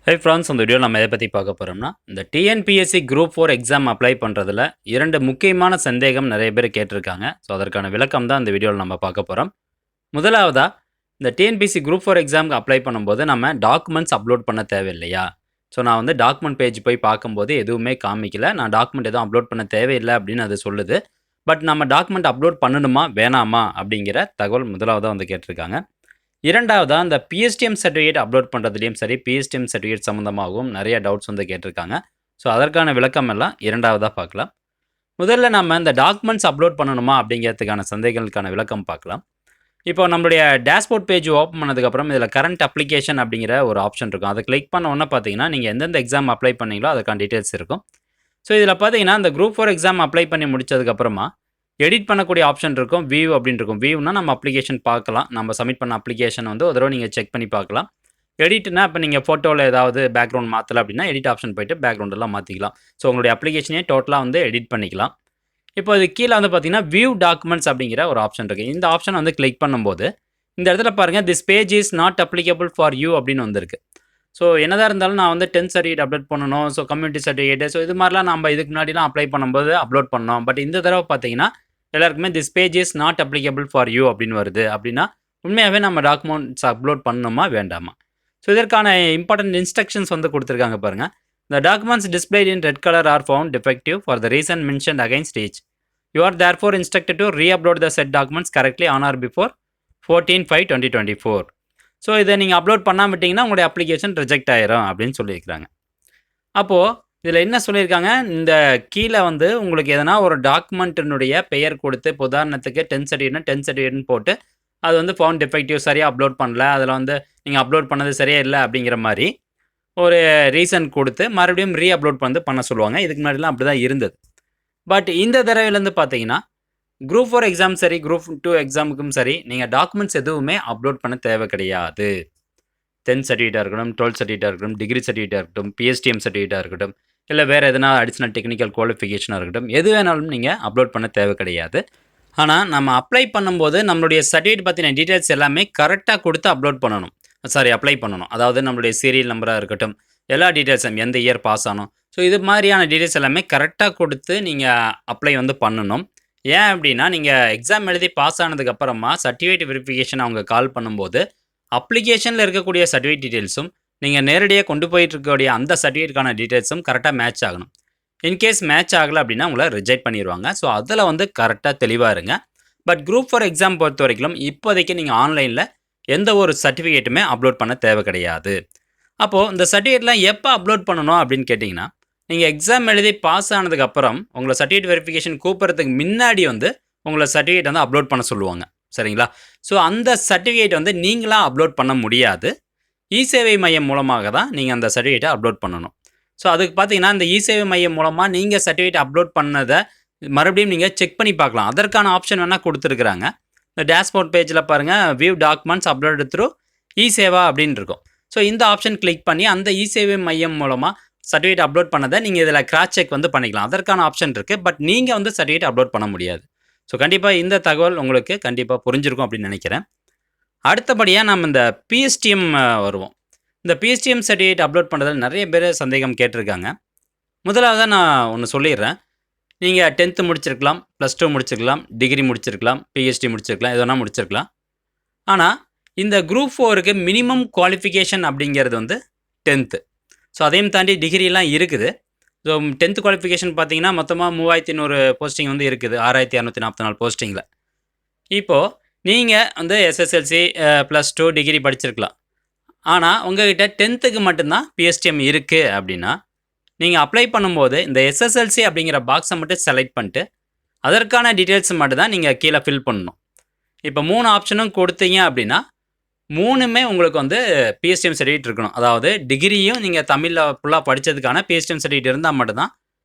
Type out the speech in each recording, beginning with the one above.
Hi friends, இந்த வீடியோவில் நம்ம எதை பற்றி பார்க்க போகிறோம்னா, இந்த டிஎன்பிஎஸ்சி குரூப் 4 எக்ஸாம் அப்ளை பண்ணுறதுல 2 முக்கியமான சந்தேகம் நிறைய பேர் கேட்டிருக்காங்க. ஸோ அதற்கான விளக்கம் தான் இந்த வீடியோவில் நம்ம பார்க்க போகிறோம். முதலாவதா, இந்த டிஎன்பிஎஸ்சி குரூப் 4 எக்ஸாமுக்கு அப்ளை பண்ணும்போது நம்ம டாக்குமெண்ட்ஸ் அப்லோட் பண்ண தேவையில்லையா? ஸோ நான் வந்து டாக்குமெண்ட் பேஜ் போய் பார்க்கும்போது எதுவுமே காமிக்கல. நான் டாக்குமெண்ட் எதுவும் அப்லோட் பண்ண தேவையில்லை அப்படின்னு அது சொல்லுது. பட் நம்ம டாக்குமெண்ட் அப்லோட் பண்ணணுமா வேணாமா அப்படிங்கிற தகவல் முதலாவதாக வந்து கேட்டிருக்காங்க. இரண்டாவதா, அந்த பிஎஸ்டிஎம் சர்டிஃபிகேட் அப்லோட் பண்ணுறதுலையும் சரி, பிஎஸ்டிஎம் சர்டிஃபிகேட் சம்மந்தமாகவும் நிறைய டவுட்ஸ் வந்து கேட்டிருக்காங்க. ஸோ அதற்கான விளக்கம் எல்லாம் இரண்டாவதாக பார்க்கலாம். முதல்ல நம்ம இந்த டாக்குமெண்ட்ஸ் அப்லோட் பண்ணணுமா அப்படிங்கிறதுக்கான சந்தேகங்களுக்கான விளக்கம் பார்க்கலாம். இப்போ நம்மளுடைய டேஷ்போர்ட் பேஜ் ஓப்பன் பண்ணதுக்கப்புறம் இதில் கரண்ட் அப்ளிகேஷன் அப்படிங்கிற ஒரு ஆப்ஷன் இருக்கும். அதை கிளிக் பண்ண உடனே பார்த்தீங்கன்னா, நீங்கள் எந்தெந்த எக்ஸாம் அப்ளை பண்ணீங்களோ அதுக்கான டீட்டெயில்ஸ் இருக்கும். ஸோ இதில் பார்த்தீங்கன்னா, இந்த குரூப் 4 எக்ஸாம் அப்ளை பண்ணி முடிச்சதுக்கப்புறமா எடிட் பண்ணக்கூடிய ஆப்ஷன் இருக்கும். வியூ அப்படின்னு இருக்கும். வியூனா நம்ம அப்ளிகேஷன் பார்க்கலாம். நம்ம சப்மிட் பண்ண அப்ளிகேஷன் வந்து ஒரு தடவை நீங்கள் செக் பண்ணி பார்க்கலாம். எடிட்னா இப்போ நீங்கள் ஃபோட்டோவில் ஏதாவது பேக்ரவுண்ட் மாற்றலை அப்படின்னா எடிட் ஆப்ஷன் போய்ட்டு பேக்ரவுண்டெல்லாம் மாற்றிக்கலாம். ஸோ உங்களுடைய அப்ளிகேஷனே டோட்டலாக வந்து எடிட் பண்ணிக்கலாம். இப்போ அது கீழே வந்து பார்த்தீங்கன்னா வியூ டாக்குமெண்ட்ஸ் அப்படிங்கிற ஒரு ஆப்ஷன் இருக்குது. இந்த ஆப்ஷன் வந்து கிளிக் பண்ணும்போது இந்த இடத்துல பாருங்கள், this page is not applicable for you அப்படின்னு வந்திருக்கு. ஸோ என்னதான் இருந்தாலும் நான் வந்து 10th சர்டிஃபிகேட் அப்லோட் பண்ணணும். ஸோ கம்யூனிட்டி சர்டிஃபிகேட், ஸோ இது மாதிரிலாம் நம்ம இதுக்கு முன்னாடிலாம் அப்ளை பண்ணும்போது அப்லோட் பண்ணோம். பட் இந்த தடவை பார்த்தீங்கன்னா எல்லாருக்குமே this page is not applicable for you அப்படின்னு வருது. அப்படின்னா உண்மையாகவே நம்ம டாக்குமெண்ட்ஸ் அப்லோட் பண்ணணுமா வேண்டாமா? ஸோ இதற்கான இம்பார்ட்டன்ட் இன்ஸ்ட்ரக்ஷன்ஸ் வந்து கொடுத்துருக்காங்க பாருங்கள். The documents displayed in red color are found defective for the reason mentioned against each. You are therefore instructed to re-upload the said documents correctly on or before 14/5/2024. So இதை நீங்கள் upload பண்ணாம விட்டிங்கன்னா உங்களுடைய application reject ஆயிரும் அப்படின்னு சொல்லியிருக்கிறாங்க. அப்போது இதில் என்ன சொல்லியிருக்காங்க, இந்த கீழே வந்து உங்களுக்கு எதனா ஒரு டாக்குமெண்ட்டினுடைய பெயர் கொடுத்து, இப்போ உதாரணத்துக்கு 10th சர்டிஃபிகேட்னு போட்டு அது வந்து ஃபவுண்ட் டிஃபெக்டிவ், சரியாக அப்லோட் பண்ணல, அதில் வந்து நீங்கள் அப்லோட் பண்ணது சரியா இல்லை அப்படிங்கிற மாதிரி ஒரு ரீசன் கொடுத்து மறுபடியும் ரீ அப்லோட் பண்ண சொல்லுவாங்க. இதுக்கு முன்னாடிலாம் அப்படி தான் இருந்தது. பட் இந்த தடவையிலேருந்து பார்த்தீங்கன்னா, குரூப் 4 எக்ஸாம் சரி, குரூப் 2 எக்ஸாமுக்கும் சரி, நீங்கள் டாக்குமெண்ட்ஸ் எதுவுமே அப்லோட் பண்ண தேவை கிடையாது. 10th சர்டிஃபிகேட்டாக இருக்கட்டும், 12th சர்டிஃபிகேட்டாக இருக்கட்டும், டிகிரி சர்டிஃபிகேட்டாக இருக்கட்டும், பிஎஸ்டிஎம் சர்டிஃபிகேட்டாக இருக்கட்டும், இல்லை வேறு எதனா அடிஷ்னல் டெக்னிக்கல் குவாலிஃபிகேஷனாக இருக்கட்டும், எது வேணாலும் நீங்கள் அப்லோட் பண்ண தேவை கிடையாது. ஆனால் நம்ம அப்ளை பண்ணும்போது நம்மளுடைய சர்டிஃபிகேட் பற்றின டீட்டெயில்ஸ் எல்லாமே கரெக்டாக கொடுத்து அப்ளை பண்ணணும். அதாவது நம்மளுடைய சீரியல் நம்பராக இருக்கட்டும், எல்லா டீட்டெயில்ஸும் எந்த இயர் பாஸ் ஆனோம், ஸோ இது மாதிரியான டீட்டெயில்ஸ் எல்லாமே கரெக்டாக கொடுத்து நீங்கள் அப்ளை வந்து பண்ணணும். ஏன் அப்படின்னா, நீங்கள் எக்ஸாம் எழுதி பாஸ் ஆனதுக்கப்புறமா சர்டிஃபிகேட் வெரிஃபிகேஷன் அவங்க கால் பண்ணும்போது அப்ளிகேஷனில் இருக்கக்கூடிய சர்டிஃபிகேட் டீட்டெயில்ஸும் நீங்கள் நேரடியாக கொண்டு போயிட்டு இருக்கக்கூடிய அந்த சர்டிஃபிகேட்டுக்கான டீட்டெயில்ஸும் கரெக்டாக மேட்ச் ஆகணும். இன்கேஸ் மேட்ச் ஆகலை அப்படின்னா உங்களை ரிஜெக்ட் பண்ணிடுவாங்க. ஸோ அதில் வந்து கரெக்டாக தெளிவாக இருங்க. பட் குரூப் 4 எக்ஸாம் பொறுத்த வரைக்கும் இப்போதைக்கு நீங்கள் ஆன்லைனில் எந்த ஒரு சர்டிஃபிகேட்டுமே அப்லோட் பண்ண தேவை கிடையாது. அப்போது இந்த சர்டிஃபிகேட்லாம் எப்போ அப்லோட் பண்ணணும் அப்படின்னு கேட்டிங்கன்னா, நீங்கள் எக்ஸாம் எழுதி பாஸ் ஆனதுக்கப்புறம் உங்களை சர்டிஃபிகேட் வெரிஃபிகேஷன் கூப்பிட்றதுக்கு முன்னாடி வந்து உங்களை சர்டிஃபிகேட் வந்து அப்லோட் பண்ண சொல்லுவாங்க. சரிங்களா? ஸோ அந்த சர்டிஃபிகேட் வந்து நீங்களாக அப்லோட் பண்ண முடியாது. இ-சேவை மையம் மூலமாக தான் நீங்கள் அந்த சர்டிஃபிகேட்டை அப்லோட் பண்ணணும். ஸோ அதுக்கு பார்த்தீங்கன்னா, இந்த இ-சேவை மையம் மூலமாக நீங்கள் சர்டிஃபிகேட் அப்லோட் பண்ணதை மறுபடியும் நீங்கள் செக் பண்ணி பார்க்கலாம். அதற்கான ஆப்ஷன் வேணால் கொடுத்துருக்குறாங்க. இந்த டேஷ்போர்ட் பேஜில் பாருங்கள், வியூ டாக்குமெண்ட்ஸ் அப்லோடு த்ரூ இ-சேவா அப்படின்னு இருக்கும். ஸோ இந்த ஆப்ஷன் கிளிக் பண்ணி அந்த இ-சேவை மையம் மூலமாக சர்டிஃபிகேட் அப்லோட் பண்ணதை நீங்கள் இதில் கிராஸ் செக் வந்து பண்ணிக்கலாம். அதற்கான ஆப்ஷன் இருக்குது. பட் நீங்கள் வந்து சர்டிஃபிகேட் அப்லோட் பண்ண முடியாது. ஸோ கண்டிப்பாக இந்த தகவல் உங்களுக்கு கண்டிப்பாக புரிஞ்சிருக்கும் அப்படின்னு நினைக்கிறேன். அடுத்தபடியாக நம்ம இந்த பிஎஸ்டிஎம் வருவோம். இந்த பிஎஸ்டிஎம் சர்டிஃபிகேட் அப்லோட் பண்ணுறதுல நிறைய பேர் சந்தேகம் கேட்டிருக்காங்க. முதலாவதாக நான் ஒன்று சொல்லிடுறேன். நீங்கள் 10th முடிச்சிருக்கலாம், +2 முடிச்சிருக்கலாம், டிகிரி முடிச்சிருக்கலாம், பிஹெச்டி முடிச்சிருக்கலாம், எது வேணால் முடிச்சிருக்கலாம். ஆனால் இந்த குரூப் 4க்கு மினிமம் குவாலிஃபிகேஷன் அப்படிங்கிறது வந்து 10th. ஸோ அதையும் தாண்டி டிகிரிலாம் இருக்குது. ஸோ 10th குவாலிஃபிகேஷன் பார்த்தீங்கன்னா மொத்தமாக 3100 போஸ்டிங் வந்து இருக்குது, 6244 போஸ்டிங்கில். இப்போது நீங்கள் வந்து எஸ்எஸ்எல்சி, +2 டிகிரி படிச்சிருக்கலாம். ஆனால் உங்கள்கிட்ட 10th மட்டும்தான் பிஎஸ்டிஎம் இருக்குது அப்படின்னா, நீங்கள் அப்ளை பண்ணும்போது இந்த எஸ்எஸ்எல்சி அப்படிங்கிற பாக்ஸை மட்டும் செலக்ட் பண்ணிட்டு அதற்கான டீட்டெயில்ஸ் மட்டும் தான் நீங்கள் கீழே ஃபில் பண்ணணும். இப்போ 3 ஆப்ஷனும் கொடுத்தீங்க அப்படின்னா 3மே உங்களுக்கு வந்து பிஎஸ்டிஎம் சர்டிஃபிகேட் இருக்கணும். அதாவது டிகிரியும் நீங்கள் தமிழில் ஃபுல்லாக படித்ததுக்கான பிஎஸ்டிஎம் சர்டிஃபிகேட் இருந்தால் மட்டும்தான்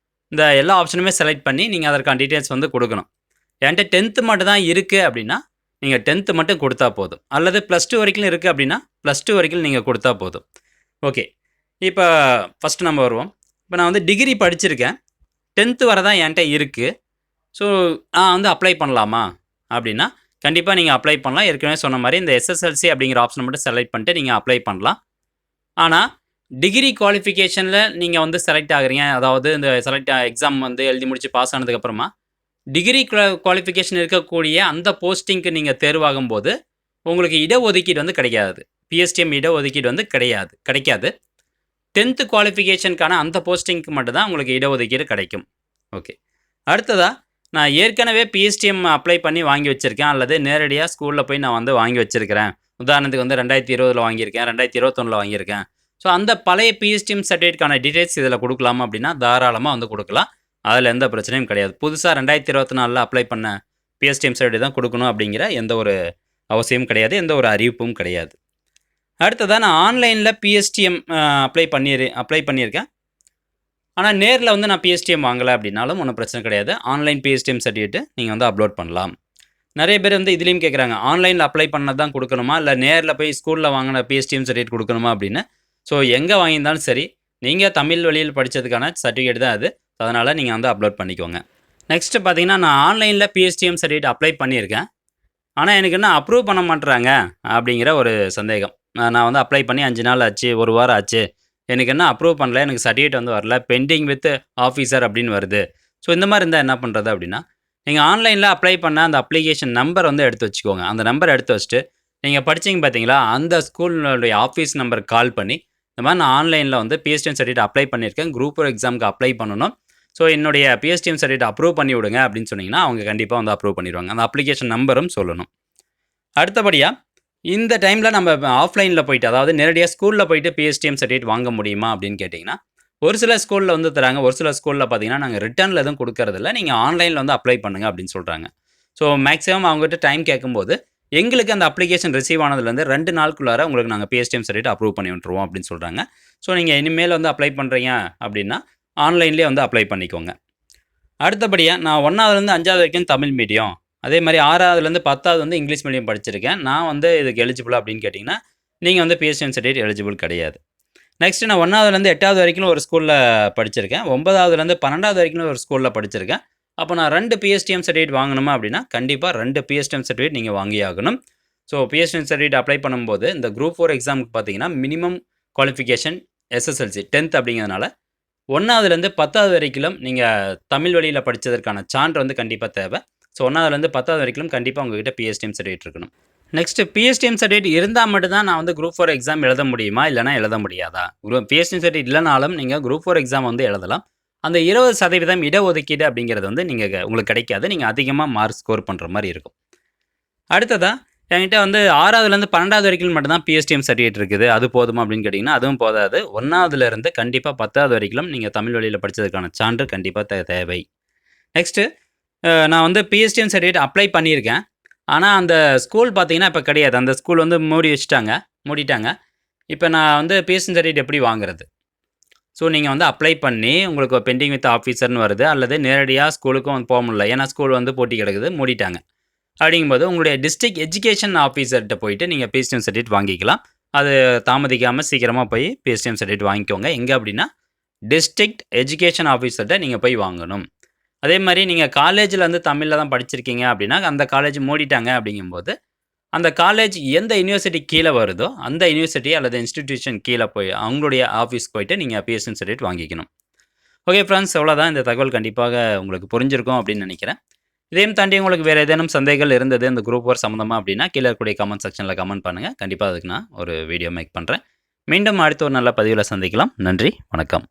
இந்த எல்லா ஆப்ஷனுமே செலக்ட் பண்ணி நீங்கள் அதற்கான டீட்டெயில்ஸ் வந்து கொடுக்கணும். என்கிட்ட 10th மட்டும் தான் இருக்குது அப்படின்னா நீங்கள் 10th மட்டும் கொடுத்தா போதும். அல்லது +2 வரைக்கும் இருக்குது அப்படின்னா +2 வரைக்கும் நீங்கள் கொடுத்தா போதும். ஓகே, இப்போ ஃபஸ்ட்டு நம்ம வருவோம். இப்போ நான் வந்து டிகிரி படிச்சிருக்கேன், 10th வரை தான் என்கிட்ட இருக்குது. ஸோ நான் வந்து அப்ளை பண்ணலாமா அப்படின்னா கண்டிப்பாக நீங்கள் அப்ளை பண்ணலாம். ஏற்கனவே சொன்ன மாதிரி இந்த எஸ்எஸ்எல்சி அப்படிங்கிற ஆப்ஷனை மட்டும் செலக்ட் பண்ணிட்டு நீங்கள் அப்ளை பண்ணலாம். ஆனால் டிகிரி குவாலிஃபிகேஷனில் நீங்கள் வந்து செலக்ட் ஆகுறீங்க. அதாவது இந்த எக்ஸாம் வந்து எழுதி முடிச்சு பாஸ் ஆனதுக்கப்புறமா, டிகிரி குவாலிஃபிகேஷன் இருக்கக்கூடிய அந்த போஸ்டிங்க்கு நீங்க தேர்வாகும்போது, உங்களுக்கு இடஒதுக்கீடு வந்து கிடைக்காது. பிஎஸ்டிஎம் இடஒதுக்கீடு வந்து கிடைக்காது. 10th குவாலிஃபிகேஷனுக்கான அந்த போஸ்டிங்க்கு மட்டும் தான் உங்களுக்கு இடஒதுக்கீடு கிடைக்கும். ஓகே. அடுத்ததா, நான் ஏற்கனவே பிஎஸ்டிஎம் அப்ளை பண்ணி வாங்கி வச்சிருக்கேன். அல்லது நேரடியா ஸ்கூல்ல போய் நான் வந்து வாங்கி வச்சிருக்கிறேன். உதாரணத்துக்கு வந்து 2020ல வாங்கியிருக்கேன். 2021ல வாங்கியிருக்கேன். ஸோ அந்த பழைய பிஎஸ்டிஎம் சர்டிஃபிகேட்கான டீட்டெயில்ஸ் இதில் கொடுக்கலாமா அப்படின்னா, தாராளமா வந்து கொடுக்கலாம். அதில் எந்த பிரச்சனையும் கிடையாது. புதுசா 2024ல அப்ளை பண்ண பிஎஸ்டிஎம் சர்டிஃபிகேட் தான் கொடுக்கணும் அப்படிங்கிற எந்த ஒரு அவசியமும் கிடையாது. எந்த ஒரு அறிவிப்பும் கிடையாது. அடுத்ததா நான் ஆன்லைன்ல பிஎஸ்டிஎம் அப்ளை பண்ணியிருக்கேன். ஆனா நேர்ல வந்து நான் பிஎஸ்டிஎம் வாங்கல அப்படின்னாலும் ஒண்ணும் பிரச்சனை கிடையாது. ஆன்லைன் பிஎஸ்டிஎம் சர்டிஃபிகேட் நீங்க வந்து அப்லோட் பண்ணலாம். நெறைய பேர் வந்து இதுலயும் கேட்குறாங்க. ஆன்லைன்ல அப்ளை பண்ணது தான் குடுக்கணுமா? இல்ல நேர்ல போய் ஸ்கூல்ல வாங்குன பிஎஸ்டிஎம் சர்டிஃபிகேட் குடுக்கணுமா அப்படின்னு. ஸோ எங்க வாங்கியிருந்தாலும் சரி, நீங்க தமிழ் வழியில் படிச்சதுக்கான சர்டிஃபிகேட் தான் அது. அதனால நீங்க வந்து அப்லோட் பண்ணிக்கோங்க. நெக்ஸ்ட் பார்த்தீங்கன்னா, நான் ஆன்லைன்ல பிஎஸ்டிஎம் சர்டிஃபிகேட் அப்ளை பண்ணியிருக்கேன். ஆனா எனக்கு இன்னும் அப்ரூவ் பண்ண மாட்றாங்க அப்படிங்கிற ஒரு சந்தேகம். நான் வந்து அப்ளை பண்ணி 5 நாள் ஆச்சு, 1 வாரம் ஆச்சு. எனக்கு இன்னும் அப்ரூவ் பண்ணல. எனக்கு சர்டிஃபிகேட் வந்து வரல. பெண்டிங் வித் ஆஃபீசர் அப்படின்னு வருது. ஸோ இந்த மாரி இருந்தா என்ன பண்றது அப்படின்னா, நீங்க ஆன்லைன்ல அப்ளை பண்ண அந்த அப்ளிகேஷன் நம்பர் வந்து எடுத்து வச்சுக்கோங்க. அந்த நம்பர் எடுத்து வச்சுட்டு, நீங்க படிச்சீங்க பார்த்தீங்களா, அந்த ஸ்கூலுடைய ஆஃபீஸ் நம்பருக்கு கால் பண்ணி, இந்த மாரி நான் ஆன்லைன்ல வந்து பிஎஸ்டிஎம் சர்டிஃபிகேட் அப்ளை பண்ணியிருக்கேன். குரூப் 4 எக்ஸாம்க்கு அப்ளை பண்ணணும். ஸோ என்னுடைய பிஎஸ்டிஎம் சர்டிஃபிகேட் அப்ரூவ் பண்ணி விடுங்க அப்படின்னு சொன்னீங்கன்னா, அவங்க கண்டிப்பா வந்து அப்ரூவ் பண்ணிருவாங்க. அந்த அப்ளிகேஷன் நம்பரும் சொல்லணும். அடுத்தபடியா, இந்த டைம்ல நம்ம ஆஃப்லைன்ல போயிட்டு, அதாவது நேரடியா ஸ்கூல்ல போயிட்டு பிஎஸ்டிஎம் சர்டிஃபிகேட் வாங்க முடியுமா அப்படின்னு கேட்டீங்கன்னா, ஒரு சில ஸ்கூல்ல வந்து தராங்க. ஒரு சில ஸ்கூல்ல பார்த்தீங்கன்னா, நாங்க ரிட்டர்ன்ல எதுவும் குடுக்கறதில்ல. நீங்க ஆன்லைன்ல வந்து அப்ளை பண்ணுங்க அப்படின்னு சொல்றாங்க. ஸோ மேக்ஸிமம் அவங்ககிட்ட டைம் கேட்கும்போது, எங்களுக்கு அந்த அப்ளிகேஷன் ரிசீவ் ஆனதுலேருந்து 2 நாளுக்குள்ளார உங்களுக்கு நாங்க பிஎஸ்டிஎம் சர்டிஃபிகேட் அப்ரூவ் பண்ணி விட்டுருவோம் அப்படின்னு சொல்றாங்க. ஸோ நீங்க இனிமேல் வந்து அப்ளை பண்றீங்க அப்படின்னா, ஆன்லைன்லயே வந்து அப்ளை பண்ணிக்கோங்க. அடுத்தபடியா, நான் 1வதுலேருந்து 5வது வரைக்கும் தமிழ் மீடியம். அதே மாரி 6வதுலேருந்து 10வது வந்து இங்கிலீஷ் மீடியம் படிச்சிருக்கேன். நான் வந்து இதுக்கு எலிஜிபிளா அப்படின்னு கேட்டீங்கன்னா, நீங்க வந்து பிஎஸ்டிஎம் சர்டிஃபிகேட் எலிஜிபிள் கிடையாது. நெக்ஸ்ட் நான் 1வதுலேருந்து 8வது வரைக்கும் ஒரு ஸ்கூல்ல படிச்சிருக்கேன். 9வதுலேருந்து 12வது வரைக்கும் ஒரு ஸ்கூல்ல படிச்சிருக்கேன். அப்போ நான் 2 பிஎஸ்டிஎம் சர்டிஃபிகேட் வாங்கணுமா அப்படின்னா, கண்டிப்பா 2 பிஎஸ்டிஎம் சர்டிஃபிகேட் நீங்க வாங்கியே ஆகணும். ஸோ பிஎஸ்டிஎம் சர்டிஃபிகேட் அப்ளை பண்ணும்போது, இந்த குரூப் 4 எக்ஸாமுக்கு பார்த்தீங்கன்னா, மினிமம் குவாலிஃபிகேஷன் எஸ்எஸ்எல்சி 10th அப்படிங்கிறதுனால, 1வதுலேருந்து 10வது வரைக்கும் நீங்க தமிழ் வழியில படிச்சதற்கான சான்று வந்து கண்டிப்பா தேவை. ஸோ 1வதுலேருந்து 10வது வரைக்கும் கண்டிப்பா உங்ககிட்ட பிஎஸ்டிஎம் சர்டிஃபிகேட் இருக்கணும். நெக்ஸ்ட் பிஎஸ்டிஎம் சர்டிஃபிகேட் இருந்தா மட்டும் தான் நான் வந்து குரூப் 4 எக்ஸாம் எழுத முடியுமா? இல்லன்னா எழுத முடியாதா? பிஎஸ்டிஎம் சர்டிஃபிகேட் இல்லனாலும் நீங்க குரூப் 4 எக்ஸாம் வந்து எழுதலாம். அந்த 20% இடஒதுக்கீடு அப்படிங்கிறது வந்து உங்களுக்கு கிடைக்காது. நீங்க அதிகமா மார்க் ஸ்கோர் பண்ற மாரி இருக்கும். அடுத்ததா, என்கிட்ட வந்து 6வதுலேருந்து 12வது வரைக்கும் மட்டும் தான் பிஎஸ்டிஎம் சர்டிஃபிகேட் இருக்குது. அது போதுமா அப்படின்னு கேட்டீங்கன்னா, அதுவும் போதாது. 1வதுலேருந்து கண்டிப்பா 10வது வரைக்கும் நீங்க தமிழ் வழியில படிச்சதுக்கான சான்று கண்டிப்பா தேவை. நெக்ஸ்ட் நான் வந்து பிஎஸ்டிஎம் சர்டிஃபிகேட் அப்ளை பண்ணியிருக்கேன். ஆனா அந்த ஸ்கூல் பார்த்தீங்கன்னா இப்ப கிடையாது. அந்த ஸ்கூல் வந்து மூடிட்டாங்க. இப்ப நான் வந்து பிஎஸ்டிஎம் சர்டிஃபிகேட் எப்படி வாங்குறது? ஸோ நீங்க வந்து அப்ளை பண்ணி உங்களுக்கு பெண்டிங் வித் ஆஃபீசர்ன்னு வருது. அல்லது நேரடியா ஸ்கூலுக்கும் வந்து போ முடியல. ஏன்னா ஸ்கூல் வந்து பூட்டி கிடக்குது. மூடிட்டாங்க. அப்படிங்கும்போது உங்களுடைய டிஸ்ட்ரிக்ட் எஜுகேஷன் ஆஃபீசர்ட்ட போயிட்டு நீங்க பிஎஸ்டிஎம் சர்டிஃபிகேட் வாங்கிக்கலாம். அது தாமதிக்காம சீக்கிரமா போய் பிஎஸ்டிஎம் சர்டிஃபிகேட் வாங்கிக்கோங்க. எங்க அப்படின்னா, டிஸ்ட்ரிக்ட் எஜுகேஷன் ஆஃபீசர்ட்ட நீங்க போய் வாங்கணும். அதே மாரி நீங்க காலேஜ்ல வந்து தமிழ்ல தான் படிச்சிருக்கீங்க அப்படின்னா, அந்த காலேஜ் மூடிட்டாங்க அப்படிங்கும்போது, அந்த காலேஜ் எந்த யுனிவர்சிட்டி கீழ வருதோ, அந்த யுனிவர்சிட்டி அல்லது இன்ஸ்டிடியூஷன் கீழ போய் அவங்களுடைய ஆஃபீஸ்க்கு போயிட்டு நீங்க பிஎஸ்டிஎம் சர்டிஃபிகேட் வாங்கிக்கணும். ஓகே ஃபிரெண்ட்ஸ், அவ்வளோதான். இந்த தகவல் கண்டிப்பாக உங்களுக்கு புரிஞ்சிருக்கும் அப்படின்னு நினைக்கிறேன். இதையும் தாண்டி உங்களுக்கு வேறு ஏதேனும் சந்தேகங்கள் இருந்தது இந்த குரூப் 4 சம்மந்தமா அப்படின்னா, கீழ இருக்கக்கூடிய கமெண்ட் செக்ஷன்ல கமெண்ட் பண்ணுங்க. கண்டிப்பா அதுக்கு நான் ஒரு வீடியோ மேக் பண்றேன். மீண்டும் அடுத்த ஒரு நல்ல பதிவுல சந்திக்கலாம். நன்றி, வணக்கம்.